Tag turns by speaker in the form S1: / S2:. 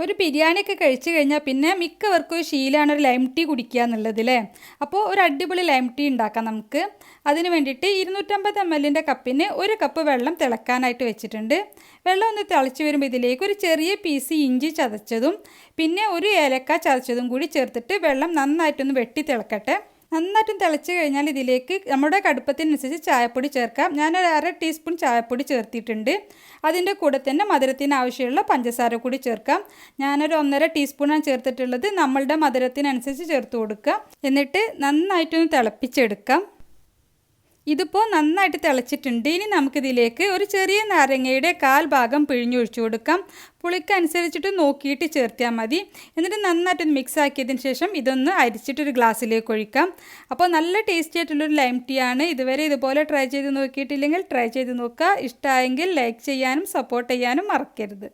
S1: ഒരു ബിരിയാണിയൊക്കെ കഴിച്ചു കഴിഞ്ഞാൽ പിന്നെ മിക്കവർക്കും ഒരു ശീലമാണ് ഒരു ലൈം ടീ കുടിക്കുക എന്നുള്ളത് അല്ലേ. അപ്പോൾ ഒരു അടിപൊളി ലൈം ടീ ഉണ്ടാക്കാം നമുക്ക്. അതിന് വേണ്ടിയിട്ട് 250 ml കപ്പിന് 1 കപ്പ് വെള്ളം തിളക്കാനായിട്ട് വെച്ചിട്ടുണ്ട്. വെള്ളം ഒന്ന് തിളച്ച് വരുമ്പോൾ ഇതിലേക്ക് ഒരു ചെറിയ പീസ് ഇഞ്ചി ചതച്ചതും പിന്നെ ഒരു ഏലക്ക ചതച്ചതും കൂടി ചേർത്തിട്ട് വെള്ളം നന്നായിട്ടൊന്ന് വെട്ടി തിളക്കട്ടെ. നന്നായിട്ടും തിളച്ച് കഴിഞ്ഞാൽ ഇതിലേക്ക് നമ്മുടെ കടുപ്പത്തിനനുസരിച്ച് ചായപ്പൊടി ചേർക്കാം. ഞാനൊരു 1/2 ടീസ്പൂൺ ചായപ്പൊടി ചേർത്തിട്ടുണ്ട്. അതിൻ്റെ കൂടെ തന്നെ മധുരത്തിന് ആവശ്യമുള്ള പഞ്ചസാര കൂടി ചേർക്കാം. ഞാനൊരു 1.5 ടീസ്പൂണാണ് ചേർത്തിട്ടുള്ളത്. നമ്മളുടെ മധുരത്തിനനുസരിച്ച് ചേർത്ത് കൊടുക്കുക. എന്നിട്ട് നന്നായിട്ടൊന്ന് തിളപ്പിച്ചെടുക്കാം. ഇതിപ്പോൾ നന്നായിട്ട് തിളച്ചിട്ടുണ്ട്. ഇനി നമുക്കിതിലേക്ക് ഒരു ചെറിയ നാരങ്ങയുടെ 1/4 ഭാഗം പിഴിഞ്ഞൊഴിച്ചു കൊടുക്കാം. പുളിക്കനുസരിച്ചിട്ട് നോക്കിയിട്ട് ചേർത്താൽ മതി. എന്നിട്ട് നന്നായിട്ട് മിക്സ് ആക്കിയതിന് ശേഷം ഇതൊന്ന് അരിച്ചിട്ടൊരു ഗ്ലാസ്സിലേക്ക് ഒഴിക്കാം. അപ്പോൾ നല്ല ടേസ്റ്റി ആയിട്ടുള്ളൊരു ലൈം ടീ ആണ്. ഇതുവരെ ഇതുപോലെ ട്രൈ ചെയ്ത് നോക്കിയിട്ടില്ലെങ്കിൽ ട്രൈ ചെയ്ത് നോക്കുക. ഇഷ്ടമായെങ്കിൽ ലൈക്ക് ചെയ്യാനും സപ്പോർട്ട് ചെയ്യാനും മറക്കരുത്.